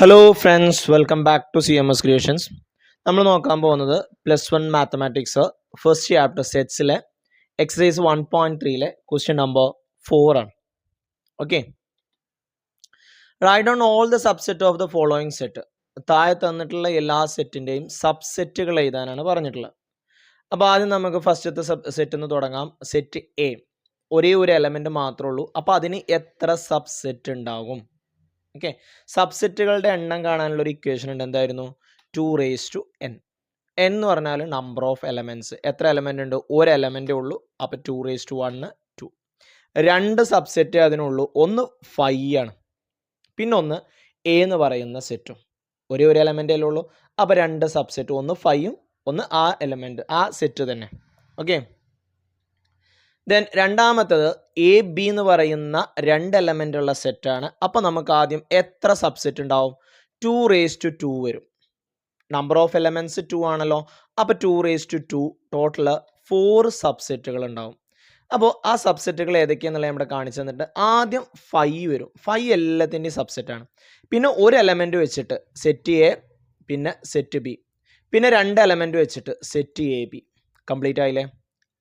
Hello friends, welcome back to CMS creations. നമ്മൾ നോക്കാൻ പോകുന്നത് +1 മാത്തമാറ്റിക്സ് ഫസ്റ്റ് ചാപ്റ്റർ സെറ്റ്സിലെ എക്സസൈസ് 1.3 ക്വസ്റ്റ്യൻ നമ്പർ 4 ആണ്. Okay, write down all the subset of the following set. താഴെ തന്നിട്ടുള്ള എല്ലാ സെറ്റിൻ്റെയും സബ്സെറ്റുകൾ എഴുതാനാണ് പറഞ്ഞിട്ടുള്ളത്. അപ്പോൾ ആദ്യം നമുക്ക് ഫസ്റ്റത്തെ സെറ്റ് എന്ന് തുടങ്ങാം. സെറ്റ് എ ഒരേ ഒരു എലമെൻറ്റ് മാത്രമേ ഉള്ളൂ. അപ്പോൾ അതിന് എത്ര സബ്സെറ്റ് ഉണ്ടാകും? ഓക്കെ, സബ്സെറ്റുകളുടെ എണ്ണം കാണാനുള്ള ഒരു ഇക്വേഷൻ ഉണ്ട്. എന്തായിരുന്നു? 2n. n എന്ന് പറഞ്ഞാൽ നമ്പർ ഓഫ് എലമെൻറ്റ്സ്. എത്ര എലമെൻ്റ് ഉണ്ട്? ഒരു എലമെൻ്റേ ഉള്ളൂ. അപ്പോൾ 2 2. രണ്ട് സബ്സെറ്റ് അതിനുള്ളൂ. ഒന്ന് 5 ആണ്, പിന്നെ ഒന്ന് എ എന്ന് പറയുന്ന സെറ്റും. ഒരേ ഒരു എലമെൻ്റേ ഉള്ളൂ. അപ്പോൾ രണ്ട് സബ്സെറ്റ്, ഒന്ന് 5ഉം ഒന്ന് ആ എലമെൻറ്റ്, ആ സെറ്റ് തന്നെ. ഓക്കെ, ദെൻ രണ്ടാമത്തത് എ ബി എന്ന് പറയുന്ന രണ്ട് എലമെൻ്റ് ഉള്ള സെറ്റാണ്. അപ്പോൾ നമുക്ക് ആദ്യം എത്ര സബ്സെറ്റ് ഉണ്ടാവും? 2 വരും. നമ്പർ ഓഫ് എലമെൻറ്റ്സ് 2 ആണല്ലോ. അപ്പോൾ 2 ടോട്ടൽ 4 സബ്സെറ്റുകൾ ഉണ്ടാവും. അപ്പോൾ ആ സബ്സെറ്റുകൾ ഏതൊക്കെയാണെന്നുള്ളത് ഇവിടെ കാണിച്ചു തന്നിട്ട് ആദ്യം 5 വരും. 5 എല്ലാത്തിൻ്റെയും സബ്സെറ്റാണ്. പിന്നെ ഒരു എലമെൻറ്റ് വെച്ചിട്ട് സെറ്റ് എ, പിന്നെ സെറ്റ് ബി, പിന്നെ രണ്ട് എലമെൻറ്റ് വെച്ചിട്ട് സെറ്റ് എ ബി. കംപ്ലീറ്റ് ആയില്ലേ?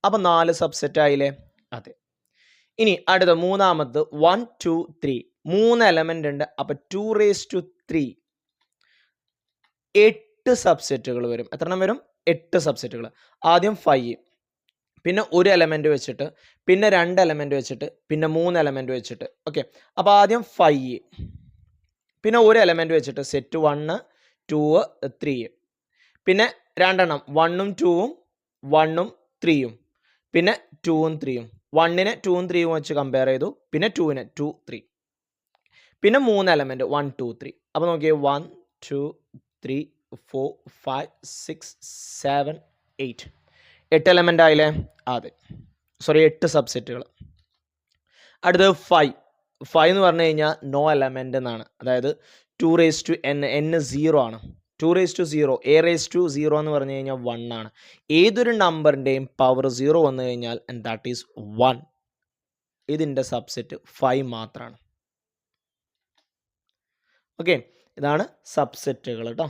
അപ്പം 4 സബ്സെറ്റ് ആയില്ലേ? അതെ. ഇനി അടുത്ത മൂന്നാമത് 1 2 3 3 എലമെൻ്റ് ഉണ്ട്. അപ്പം 2 8 സബ്സെറ്റുകൾ വരും. എത്ര എണ്ണം വരും? 8 സബ്സെറ്റുകൾ. ആദ്യം 5, പിന്നെ ഒരു എലമെൻറ്റ് വെച്ചിട്ട്, പിന്നെ രണ്ട് എലമെൻറ്റ് വെച്ചിട്ട്, പിന്നെ 3 എലമെൻറ്റ് വെച്ചിട്ട്. ഓക്കെ, അപ്പോൾ ആദ്യം 5, പിന്നെ ഒരു എലമെൻറ്റ് വെച്ചിട്ട് സെറ്റ് 1 2 3, പിന്നെ രണ്ടെണ്ണം 1ഉം 2ഉം 1ഉം 3ഉം, പിന്നെ 2ഉം 3ഉം. 1നെ 2ഉം 3ഉം വെച്ച് കമ്പയർ ചെയ്തു, പിന്നെ 2നെ 2 3, പിന്നെ 3 എലമെൻറ്റ് 1 2 3. അപ്പോൾ നോക്കിയേ 1 2 3 4 5 6 7 8 8 എലമെൻ്റ് ആയില്ലേ? അതെ, സോറി 8 സബ്സെറ്റുകൾ. അടുത്തത് 5 എന്ന് പറഞ്ഞു കഴിഞ്ഞാൽ നോ എലമെൻ്റ് എന്നാണ്. അതായത് 2n 0 ആണ്. 2 a0 എന്ന് പറഞ്ഞു കഴിഞ്ഞാൽ 1 ആണ്. ഏതൊരു നമ്പറിൻ്റെയും പവർ 0 വന്നു കഴിഞ്ഞാൽ ദാറ്റ് ഈസ് 1. ഇതിൻ്റെ സബ്സെറ്റ് 5 മാത്രമാണ്. ഓക്കെ, ഇതാണ് സബ്സെറ്റുകൾ കേട്ടോ.